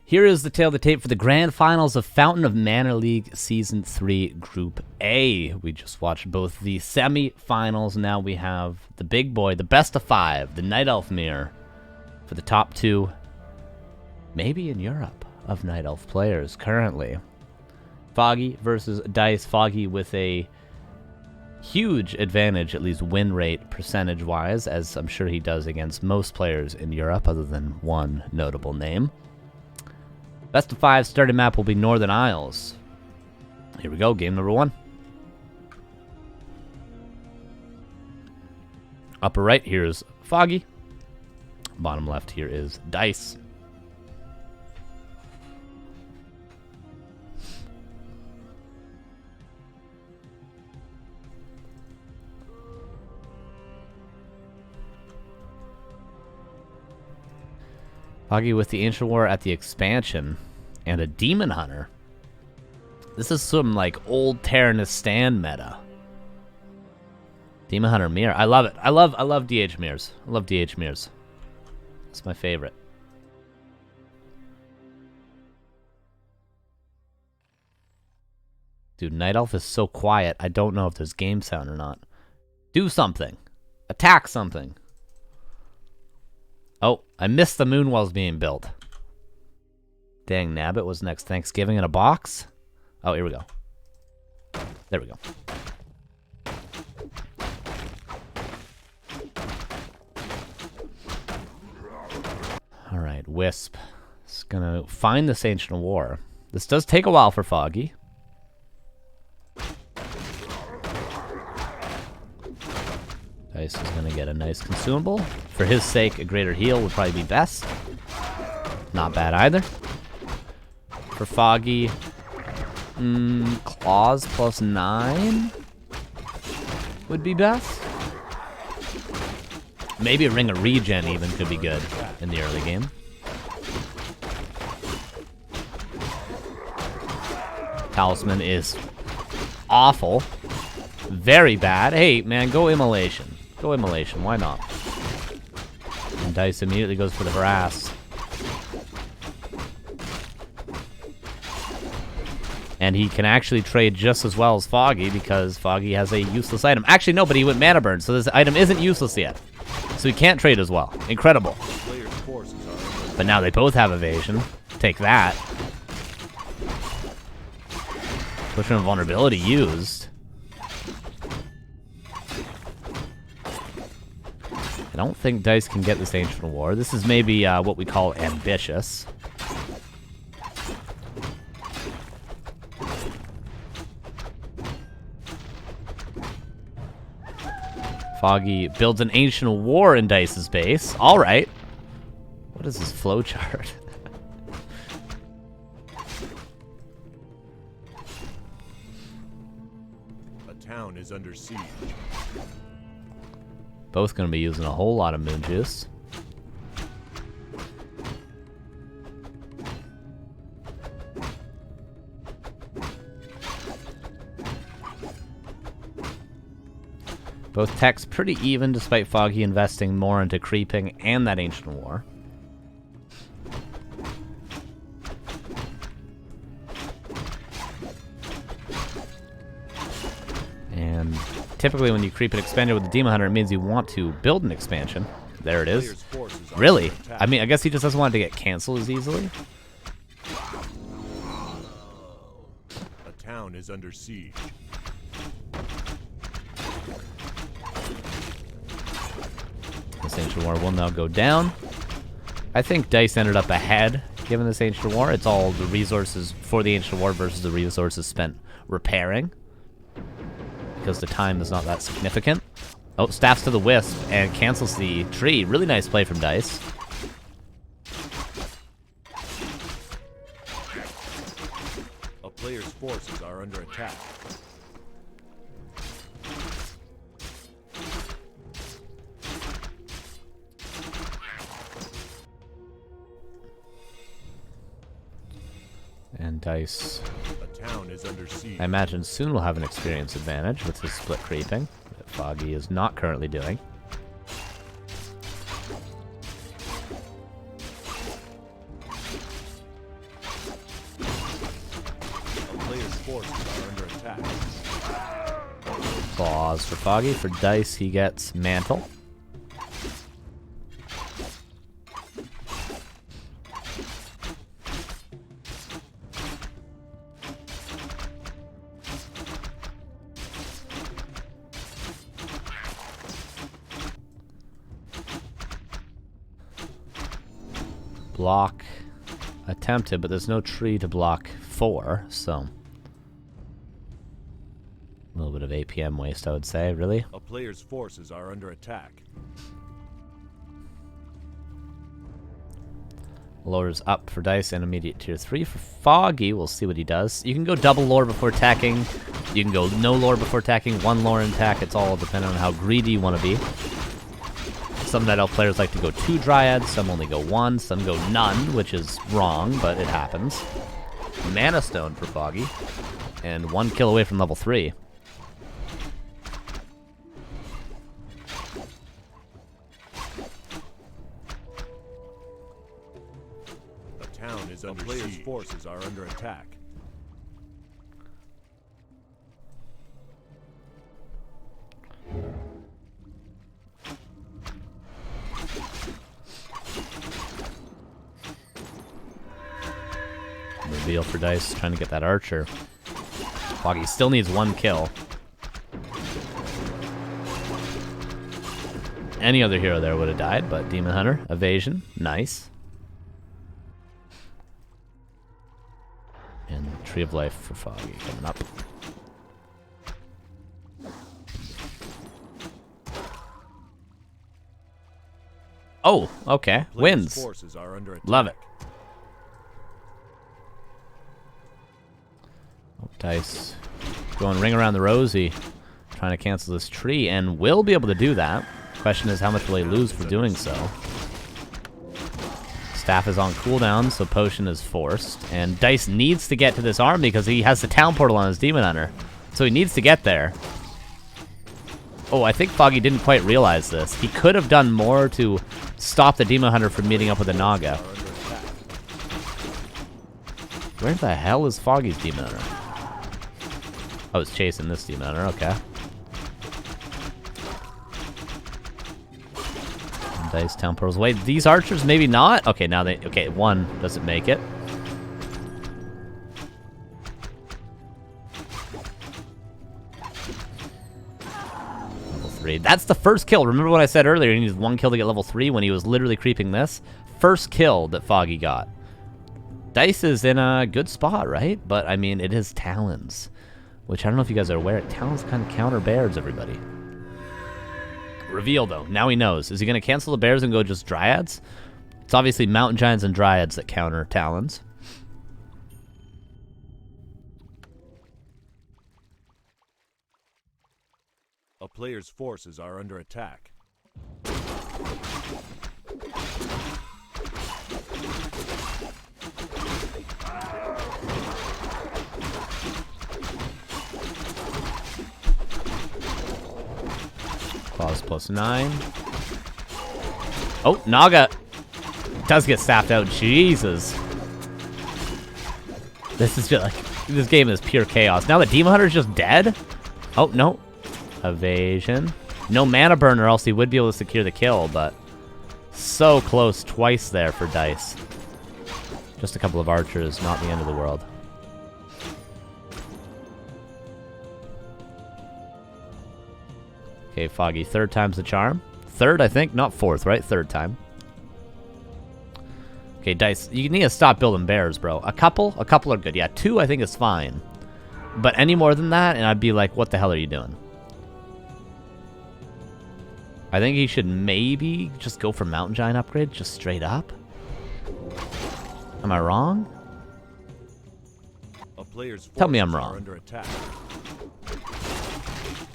Here is the tail of the tape for the grand finals of Fountain of Mana League Season 3 Group A. We just watched both the semi-finals. Now we have the big boy, the best of 5, the Night Elf mirror for the top 2, maybe in Europe, of Night Elf players currently. Foggy versus Dise. Foggy with a huge advantage, at least win rate percentage-wise, as I'm sure he does against most players in Europe, other than one notable name. Best of 5 starting map will be Northern Isles. Here we go, game number 1. Upper right here is Foggy. Bottom left here is Dise. Foggy with the Ancient War at the expansion and a Demon Hunter. This is some like old Terranistan meta. Demon Hunter mirror. I love it. I love DH mirrors. I love DH mirrors. It's my favorite. Dude, Night Elf is so quiet. I don't know if there's game sound or not. Do something. Attack something. Oh, I missed the moon walls being built. Dang, Nabbit was next Thanksgiving in a box? Oh, here we go. There we go. Alright, Wisp is gonna find this Ancient War. This does take a while for Foggy. Dise is going to get a nice consumable. For his sake, a greater heal would probably be best. Not bad either. For Foggy, claws plus 9 would be best. Maybe a ring of regen even could be good in the early game. Talisman is awful. Very bad. Hey, man, go Immolation. Go Immolation, why not? And Dise immediately goes for the brass. And he can actually trade just as well as Foggy because Foggy has a useless item. Actually, no, but he went Mana Burn, so this item isn't useless yet. So he can't trade as well. Incredible. But now they both have evasion. Take that. Pushing vulnerability used. I don't think Dise can get this Ancient War. This is maybe what we call ambitious. Foggy builds an Ancient War in Dice's base. All right. What is this flowchart? A town is under siege. Both going to be using a whole lot of moon juice. Both techs pretty even despite Foggy investing more into creeping and that Ancient War. And typically when you creep an expander with the Demon Hunter, it means you want to build an expansion. There it is. Really? I mean, I guess he just doesn't want it to get canceled as easily. A town is under siege. This Ancient War will now go down. I think Dise ended up ahead given this Ancient War. It's all the resources for the Ancient War versus the resources spent repairing. Because the time is not that significant. Oh, staffs to the Wisp and cancels the tree. Really nice play from Dise. A player's forces are under attack. And Dise, A town is under siege. I imagine soon will have an experience advantage with his split creeping that Foggy is not currently doing. forces are under attack. Claws for Foggy. For Dise, he gets Mantle. Block attempted, but there's no tree to block for, so a little bit of APM waste, I would say. Really? A player's forces are under attack. Lore's up for Dise and immediate tier 3. For Foggy, we'll see what he does. You can go double lore before attacking. You can go no lore before attacking, one lore in attack. It's all dependent on how greedy you want to be. Some Night Elf players like to go 2 Dryads, some only go 1, some go none, which is wrong, but it happens. Mana Stone for Foggy, and 1 kill away from level 3. A town is under siege. Player's forces are under attack. Reveal for Dise, trying to get that archer. Foggy still needs 1 kill. Any other hero there would have died, but Demon Hunter, evasion, nice. And Tree of Life for Foggy coming up. Oh, okay. Wins. Forces are under attack. Love it. Dise going ring around the rosy, trying to cancel this tree, and will be able to do that. Question is, how much will he lose for doing so? Staff is on cooldown, so potion is forced, and Dise needs to get to this army because he has the town portal on his Demon Hunter, so he needs to get there. Oh, I think Foggy didn't quite realize this. He could have done more to stop the Demon Hunter from meeting up with the Naga. Where the hell is Foggy's Demon Hunter? I was chasing this Demon Hunter, okay. And Dise town portals. Wait, these archers maybe not? Okay, now they, okay, 1 doesn't make it. Level 3. That's the first kill. Remember what I said earlier? He needs 1 kill to get level 3 when he was literally creeping this? First kill that Foggy got. Dise is in a good spot, right? But, I mean, it is Talons. Which I don't know if you guys are aware. Talons kind of counter bears, everybody. Reveal, though. Now he knows. Is he going to cancel the bears and go just Dryads? It's obviously Mountain Giants and Dryads that counter Talons. A player's forces are under attack. Claws +9. Oh, Naga does get staffed out. Jesus. This is just like, this game is pure chaos. Now the Demon Hunter's just dead? Oh, no. Evasion. No mana burn or else he would be able to secure the kill, but so close twice there for Dise. Just a couple of archers, not the end of the world. Okay, Foggy, 3rd time's the charm. 3rd, I think, not 4th, right? 3rd time. Okay, Dise, you need to stop building bears, bro. A couple are good. Yeah, 2 I think is fine. But any more than that, and I'd be like, what the hell are you doing? I think he should maybe just go for Mountain Giant upgrade, just straight up. Am I wrong? A player's Tell me I'm forces are wrong. under attack.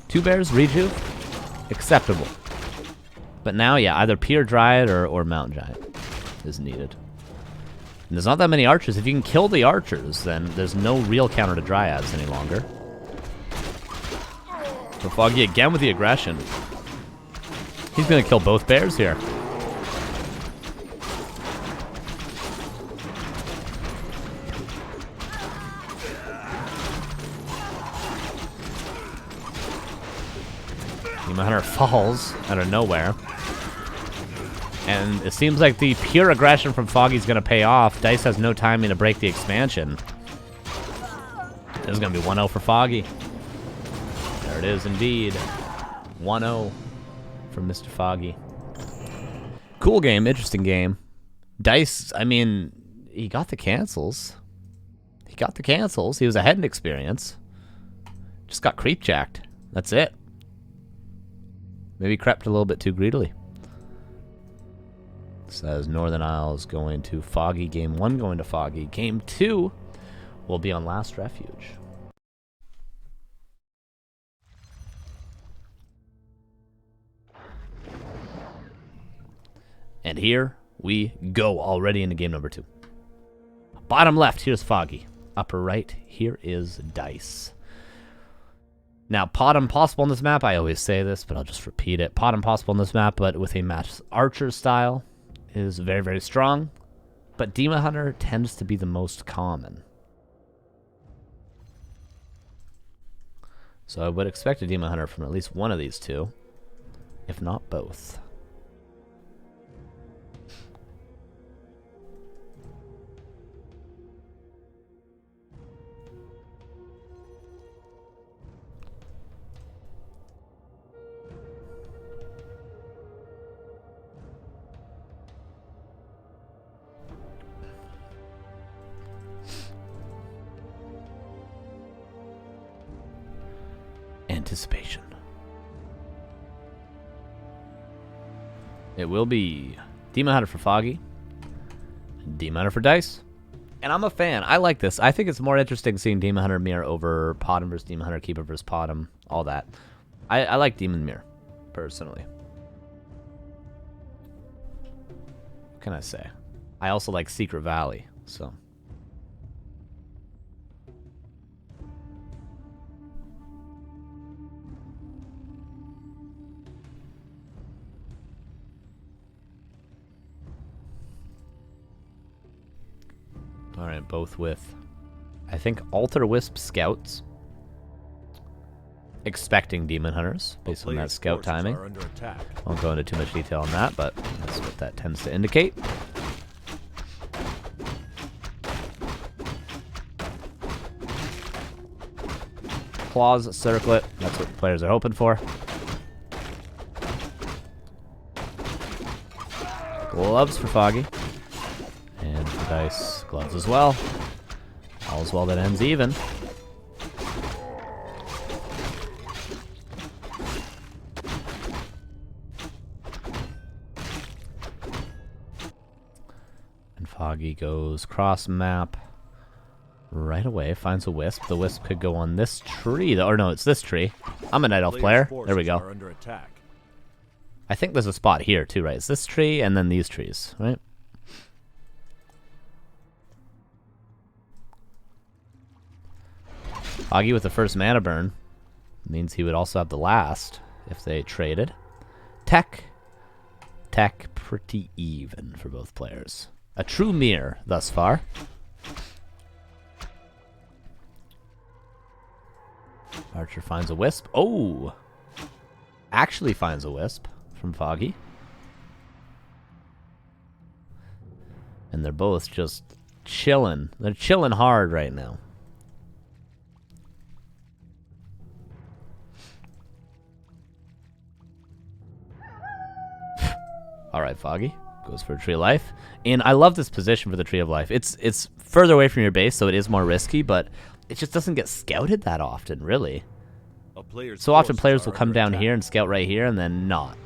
2 bears, rejuve, acceptable. But now, yeah, either pure Dryad or Mountain Giant is needed. And there's not that many archers. If you can kill the archers, then there's no real counter to Dryads any longer. So Foggy again with the aggression. He's gonna kill both bears here. Demon Hunter falls out of nowhere. And it seems like the pure aggression from Foggy's going to pay off. Dise has no timing to break the expansion. This is going to be 1-0 for Foggy. There it is indeed. 1-0 for Mr. Foggy. Cool game, interesting game. Dise, I mean, he got the cancels. He got the cancels. He was ahead in experience. Just got creep jacked. That's it. Maybe crept a little bit too greedily. Says Northern Isles going to Foggy. Game 1 going to Foggy. Game 2 will be on Last Refuge. And here we go already into game number 2. Bottom left, here's Foggy. Upper right, here is Dise. Now, pot impossible on this map. I always say this, but I'll just repeat it. Pot impossible on this map, but with a match archer style is very, very strong. But Demon Hunter tends to be the most common. So I would expect a Demon Hunter from at least one of these two, if not both. Anticipation. It will be Demon Hunter for Foggy, Demon Hunter for Dise, and I'm a fan. I like this. I think it's more interesting seeing Demon Hunter mirror over Potom versus Demon Hunter, Keeper versus Potom, all that. I like Demon Mirror, personally. What can I say? I also like Secret Valley, so... Alright, both with, I think, Alter Wisp Scouts. Expecting Demon Hunters, based on that scout timing. Won't go into too much detail on that, but that's what that tends to indicate. Claws, circlet, that's what players are hoping for. Gloves for Foggy. And for Dise, gloves as well. All's well that ends even. And Foggy goes cross map right away, finds a wisp. The wisp could go on this tree, or no, it's this tree. I'm a Night Elf player. There we go. I think there's a spot here too, right? It's this tree and then these trees, right? Foggy with the first mana burn means he would also have the last if they traded. Tech pretty even for both players. A true mirror thus far. Archer finds a wisp. Oh! Actually finds a wisp from Foggy. And they're both just chilling. They're chilling hard right now. Alright, Foggy goes for a Tree of Life. And I love this position for the Tree of Life. It's further away from your base, so it is more risky, but it just doesn't get scouted that often, really. So often players will come down here and scout right here and then not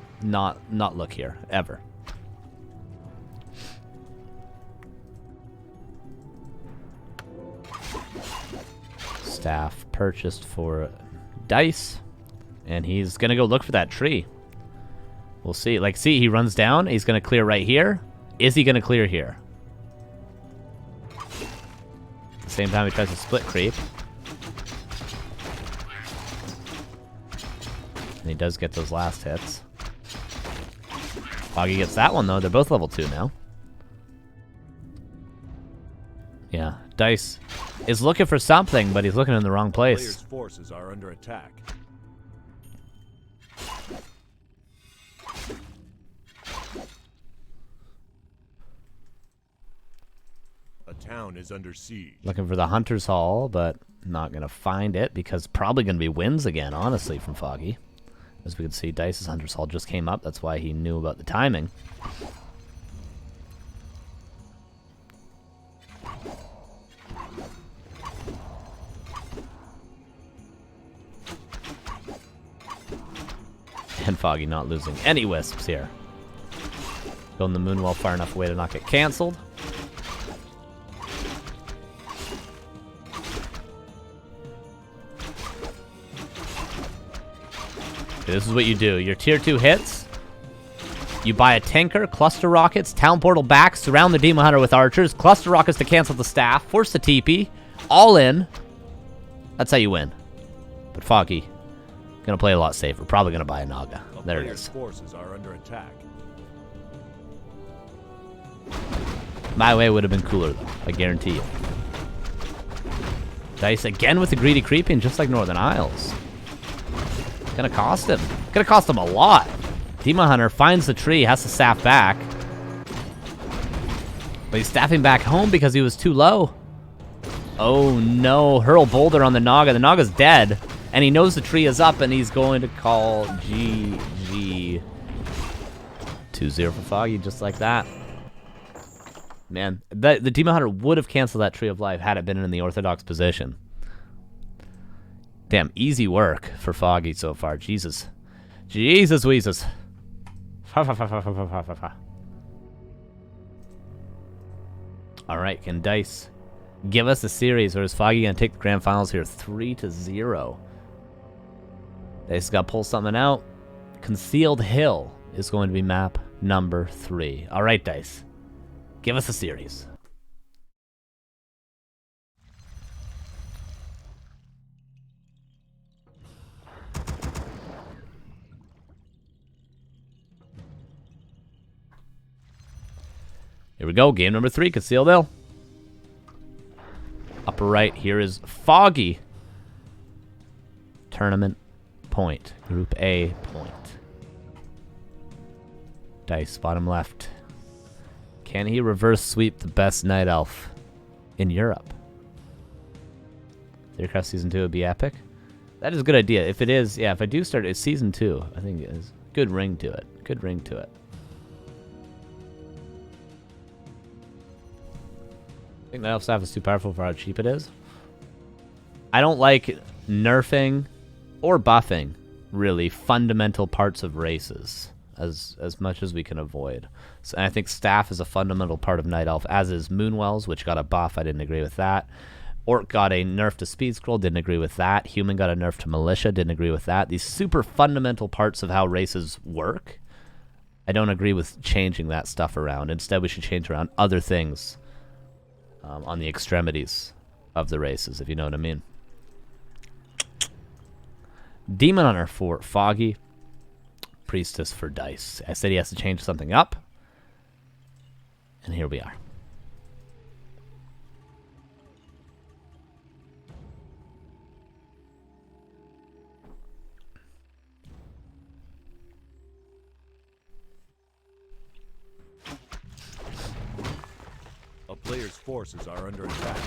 look here, ever. Staff purchased for Dise, and he's going to go look for that tree. We'll see. Like, see, he runs down. He's going to clear right here. Is he going to clear here? At the same time, he tries to split creep. And he does get those last hits. Foggy gets that one, though. They're both level 2 now. Yeah, Dise is looking for something, but he's looking in the wrong place. Players' forces are under attack. town is under siege. Looking for the Hunter's Hall, but not going to find it because probably going to be wins again, honestly, from Foggy. As we can see, Dice's Hunter's Hall just came up. That's why he knew about the timing. And Foggy not losing any wisps here. Building the Moonwell far enough away to not get cancelled. Okay, this is what you do. Your tier 2 hits. You buy a tanker, cluster rockets, town portal back, surround the Demon Hunter with archers, cluster rockets to cancel the staff, force the TP, all in. That's how you win. But Foggy, gonna play a lot safer. Probably gonna buy a Naga. There it is. Forces are under attack. My way would have been cooler though, I guarantee you. Dice again with the greedy creeping, just like Northern Isles. Gonna cost him. Gonna cost him a lot. Demon Hunter finds the tree, has to staff back. But he's staffing back home because he was too low. Oh no, hurl boulder on the Naga. The Naga's dead. And he knows the tree is up, and he's going to call GG. 2-0 for Foggy, just like that. Man, the Demon Hunter would have canceled that Tree of Life had it been in the orthodox position. Damn, easy work for Foggy so far. Jesus. Jesus Weezus. Alright, can Dice give us a series, or is Foggy going to take the grand finals here 3-0? Dice got to pull something out. Concealed Hill is going to be map number 3. All right, Dice. Give us a series. Here we go. Game number 3, Concealed Hill. Upper right here is Foggy. Tournament point. Group A point. Dice, bottom left. Can he reverse sweep the best Night Elf in Europe? Warcraft Season 2 would be epic. That is a good idea. If it is, yeah, if I do start, it's Season 2. I think it is. Good ring to it. Good ring to it. I think Night Elf staff is too powerful for how cheap it is. I don't like nerfing or buffing, really, fundamental parts of races as much as we can avoid. So, and I think staff is a fundamental part of Night Elf, as is Moonwells, which got a buff. I didn't agree with that. Orc got a nerf to Speed Scroll, didn't agree with that. Human got a nerf to Militia, didn't agree with that. These super fundamental parts of how races work, I don't agree with changing that stuff around. Instead, we should change around other things on the extremities of the races, if you know what I mean. Demon Hunter for Foggy. Priestess for Dice. I said he has to change something up. And here we are. A player's forces are under attack.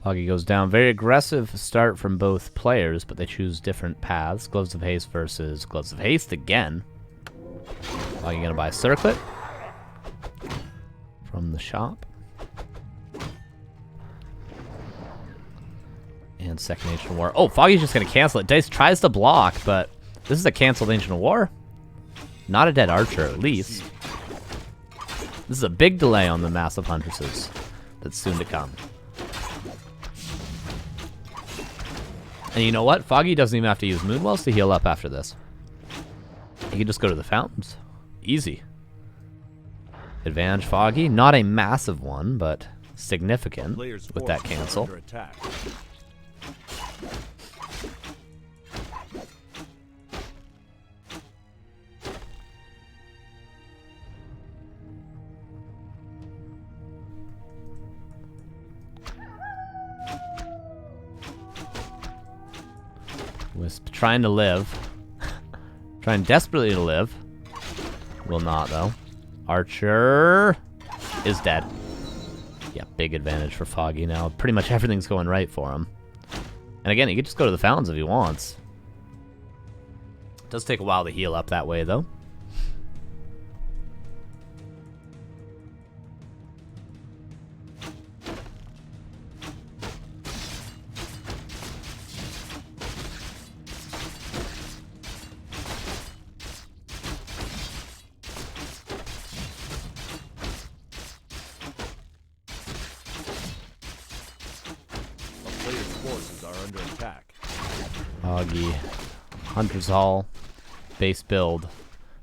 Foggy goes down. Very aggressive start from both players, but they choose different paths. Gloves of Haste versus Gloves of Haste again. Foggy gonna buy a Circlet from the shop. And second Ancient War. Oh, Foggy's just gonna cancel it. Dice tries to block, but this is a canceled Ancient War. Not a dead Archer, at least. This is a big delay on the Massive Huntresses that's soon to come. And you know what? Foggy doesn't even have to use Moonwells to heal up after this. He can just go to the fountains. Easy. advantage, Foggy. Not a massive one, but significant Players' with that forces are cancel. under attack. Wisp trying to live. Trying desperately to live. Will not, though. Archer is dead. Yeah, big advantage for Foggy now. Pretty much everything's going right for him. And again, he could just go to the fountains if he wants. It does take a while to heal up that way, though. Forces are under attack. Foggy. Hunter's Hall. Base build.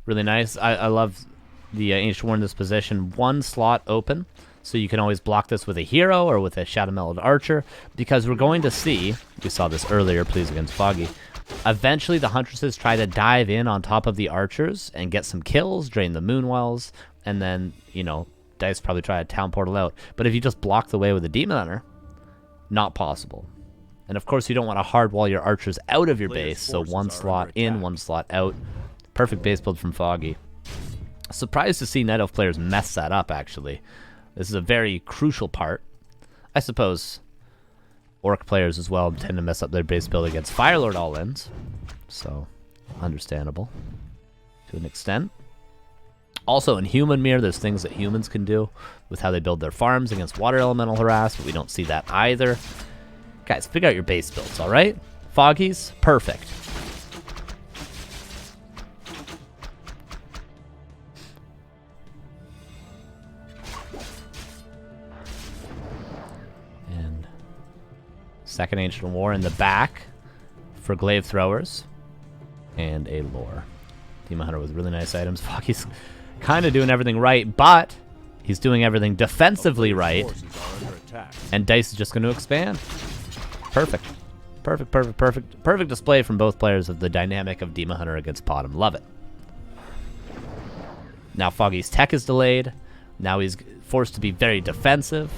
Really nice. I love the Ancient War in this position. One slot open, so you can always block this with a hero or with a Shadow Mellowed Archer, because we're going to see, we saw this earlier, please, against Foggy, eventually the Huntresses try to dive in on top of the Archers and get some kills, drain the Moonwells, and then, you know, Dise probably try to Town Portal out. But if you just block the way with a Demon Hunter, not possible. And of course, you don't want to hardwall your archers out of your base, so one slot in, one slot out. Perfect base build from Foggy. Surprised to see Night Elf players mess that up, actually. This is a very crucial part. I suppose Orc players as well tend to mess up their base build against Firelord all-ins, so understandable to an extent. Also, in Human Mirror, there's things that humans can do with how they build their farms against Water Elemental Harass, but we don't see that either. Guys, figure out your base builds, alright? Foggy's, perfect. And second Ancient War in the back for Glaive Throwers. And a Lore. Demon Hunter with really nice items. Foggy's kind of doing everything right, but he's doing everything defensively right. And Dise is just going to expand. Perfect. Perfect, perfect, perfect. Perfect display from both players of the dynamic of Demon Hunter against Bottom. Love it. Now Foggy's tech is delayed. Now he's forced to be very defensive.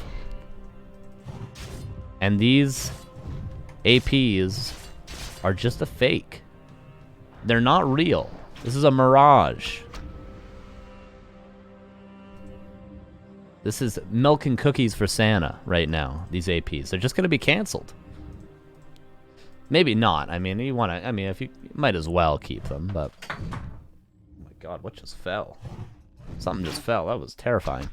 And these APs are just a fake. They're not real. This is a mirage. This is milk and cookies for Santa right now, these APs. They're just going to be canceled. Maybe not. I mean, you want to, if you might as well keep them, but oh my god, what just fell? Something just fell. That was terrifying.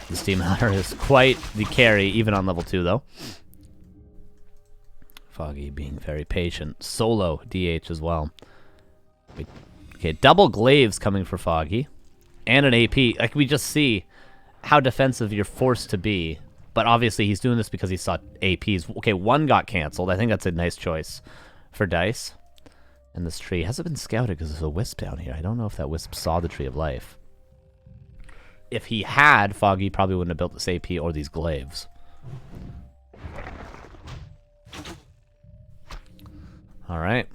This Demon Hunter is quite the carry, even on level 2, though. Foggy being very patient. Solo DH as well. Okay, double Glaives coming for Foggy. And an AP. Like, we just see how defensive you're forced to be. But obviously, he's doing this because he saw APs. Okay, one got canceled. I think that's a nice choice for Dise. And this tree hasn't been scouted because there's a Wisp down here. I don't know if that Wisp saw the Tree of Life. If he had, Foggy probably wouldn't have built this AP or these Glaives. Alright.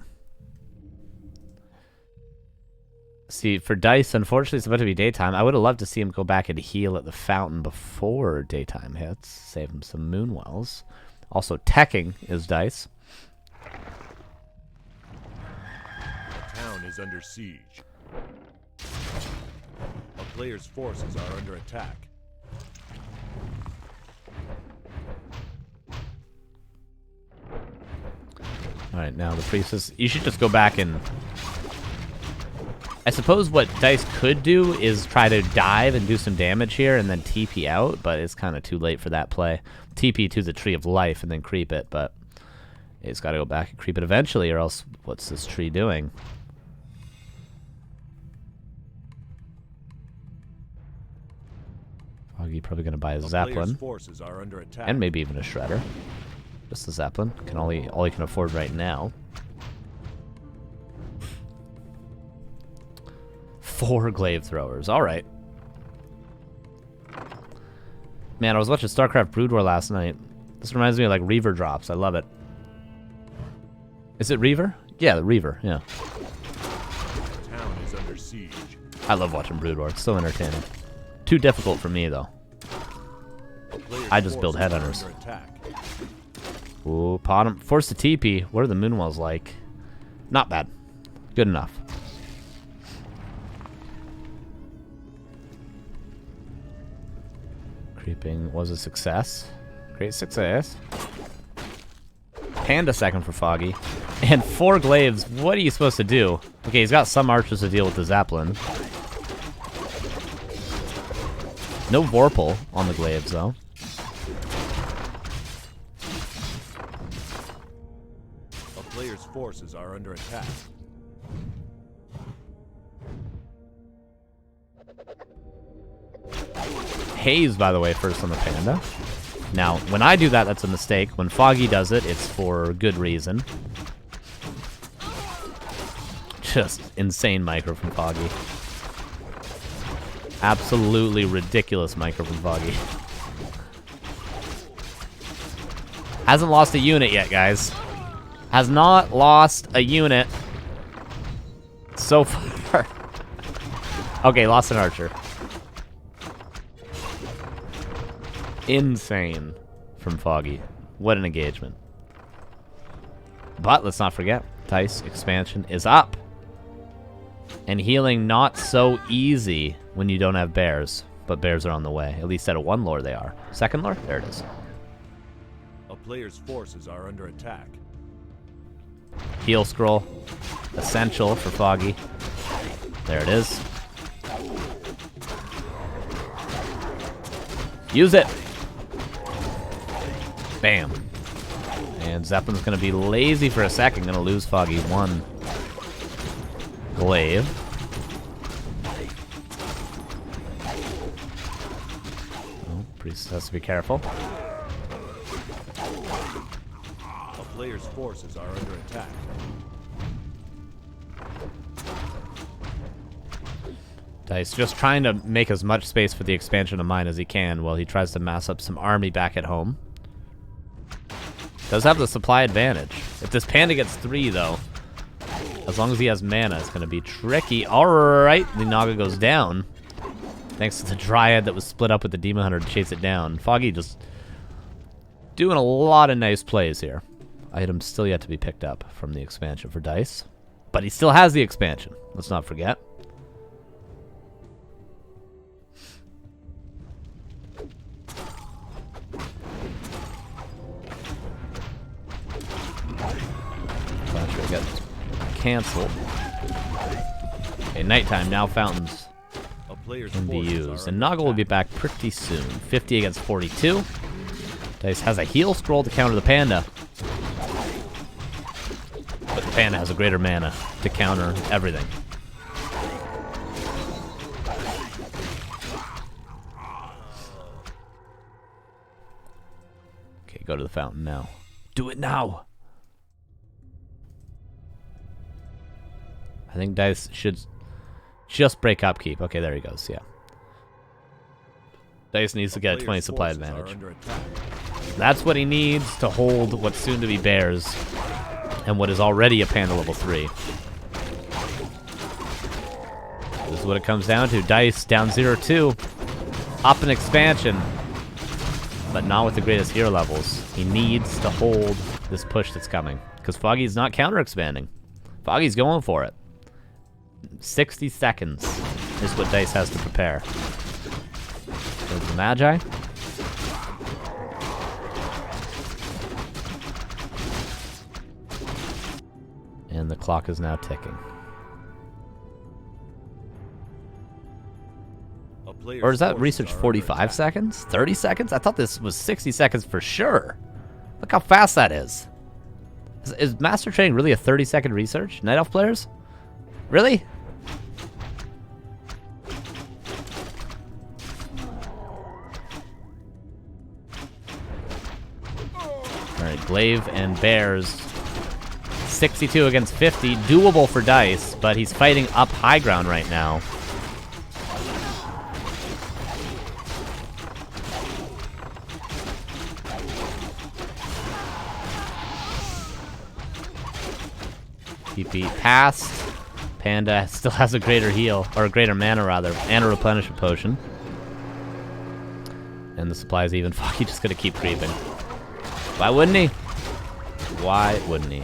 See, for Dise, unfortunately, it's about to be daytime. I would have loved to see him go back and heal at the fountain before daytime hits. Save him some Moonwells. Also, teching is Dise. The town is under siege. A player's forces are under attack. Alright, now the Priestess. You should just go back and... I suppose what Dise could do is try to dive and do some damage here and then TP out, but it's kind of too late for that play. TP to the Tree of Life and then creep it, but he's got to go back and creep it eventually, or else what's this tree doing? Foggy probably going to buy a player's Zeppelin. forces are under attack. And maybe even a Shredder. Just a Zeppelin. All he can afford right now. 4 glaive throwers. Alright. Man, I was watching StarCraft Brood War last night. This reminds me of like Reaver drops. I love it. Is it Reaver? Yeah, the Reaver. Yeah. The town is under siege. I love watching Brood War. It's so entertaining. Too difficult for me though. I just build headhunters. Ooh, pot him. Force the TP. What are the Moonwells like? Not bad. Good enough. Creeping was a success. Great success. Panda second for Foggy. And 4 glaives. What are you supposed to do? Okay, he's got some archers to deal with the Zeppelin. No Vorpal on the glaives, though. A player's forces are under attack. Haze, by the way, first on the Panda. Now, when I do that, that's a mistake. When Foggy does it, it's for good reason. Just insane micro from Foggy. Absolutely ridiculous micro from Foggy. Hasn't lost a unit yet, guys. Has not lost a unit so far. Okay, lost an archer. Insane from Foggy. What an engagement. But let's not forget, Dise expansion is up. And healing not so easy when you don't have bears. But bears are on the way. At least at a 1 lore they are. 2nd lore? There it is. A player's forces are under attack. Heal scroll. Essential for Foggy. There it is. Use it! Bam. And Zeppelin's going to be lazy for a second. Going to lose Foggy 1 glaive. Oh, Priest has to be careful. A player's forces are under attack. Dise just trying to make as much space for the expansion of mine as he can while he tries to mass up some army back at home. Does have the supply advantage. If this Panda gets 3, though, as long as he has mana, it's going to be tricky. Alright, the Naga goes down. Thanks to the Dryad that was split up with the Demon Hunter to chase it down. Foggy just doing a lot of nice plays here. Items still yet to be picked up from the expansion for Dise. But he still has the expansion. Let's not forget. Got canceled. Okay, nighttime, now fountains can be used. And Naga will be back pretty soon. 50 against 42. Dise has a heal scroll to counter the Panda. But the Panda has a greater mana to counter everything. Okay, go to the fountain now. Do it now! I think Dise should just break upkeep. Okay, there he goes, yeah. Dise needs to get a 20 supply advantage. That's what he needs to hold what's soon to be bears and what is already a Panda level 3. This is what it comes down to. Dise down 0-2. Up an expansion. But not with the greatest hero levels. He needs to hold this push that's coming. Because Foggy's not counter-expanding. Foggy's going for it. 60 seconds is what Dise has to prepare. There's the Magi. And the clock is now ticking. Or is that research 45 seconds? 30 seconds? I thought this was 60 seconds for sure. Look how fast that is. Is Master Training really a 30-second research? Night Elf players? Really? Alright, Glaive and Bears. 62 against 50. Doable for Dise, but he's fighting up high ground right now. TP passed. Panda still has a greater heal, or a greater mana rather, and a replenishment potion. And the supply is even. Foggy just gonna keep creeping. Why wouldn't he? Why wouldn't he?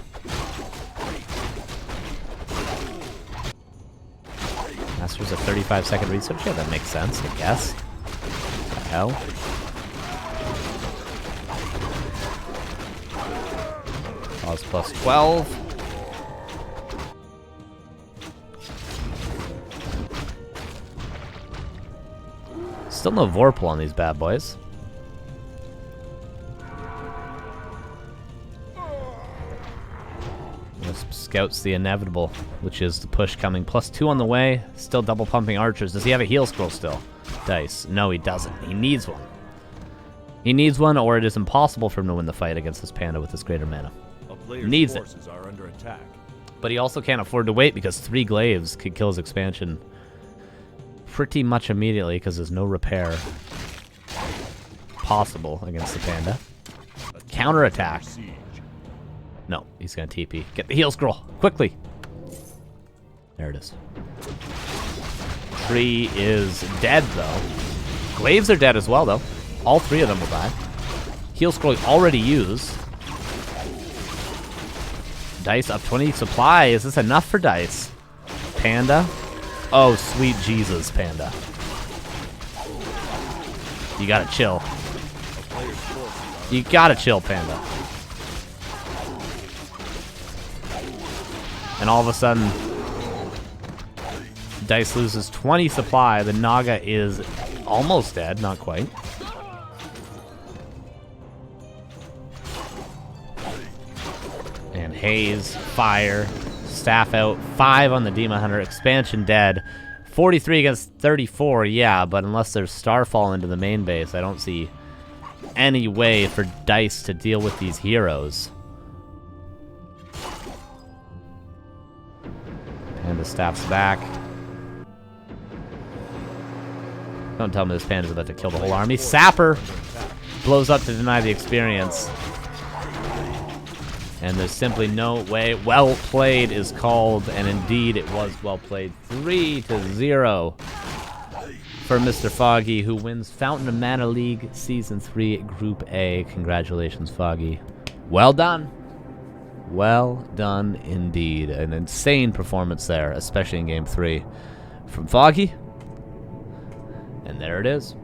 Master's a 35-second research. Yeah, that makes sense, I guess. What the hell? Pause plus 12. Still no Vorpal on these bad boys. Wisp scouts the inevitable, which is the push coming. +2 on the way. Still double pumping archers. Does he have a heal scroll still? Dise. No, he doesn't. He needs one. He needs one, or it is impossible for him to win the fight against this Panda with his greater mana. Needs it. Are under attack. But he also can't afford to wait because 3 Glaives could kill his expansion pretty much immediately because there's no repair possible against the Panda. Counterattack. No, he's gonna TP. Get the heal scroll quickly. There it is. Tree is dead though. Glaives are dead as well though. All 3 of them will die. Heal scroll already used. Dise up 20 supply. Is this enough for Dise? Panda. Oh, sweet Jesus, Panda. You gotta chill. You gotta chill, Panda. And all of a sudden, Dise loses 20 supply. The Naga is almost dead, not quite. And Haze, Fire, Staff out, 5 on the Demon Hunter, Expansion dead. 43 against 34, yeah, but unless there's Starfall into the main base, I don't see any way for Dise to deal with these heroes. Panda staffs back. Don't tell me this Panda's about to kill the whole army. Sapper blows up to deny the experience. And there's simply no way. Well played is called, and indeed it was well played. 3-0 for Mr. Foggy, who wins Fountain of Mana League Season 3 Group A. Congratulations, Foggy. Well done. Well done indeed. An insane performance there, especially in Game 3 from Foggy. And there it is.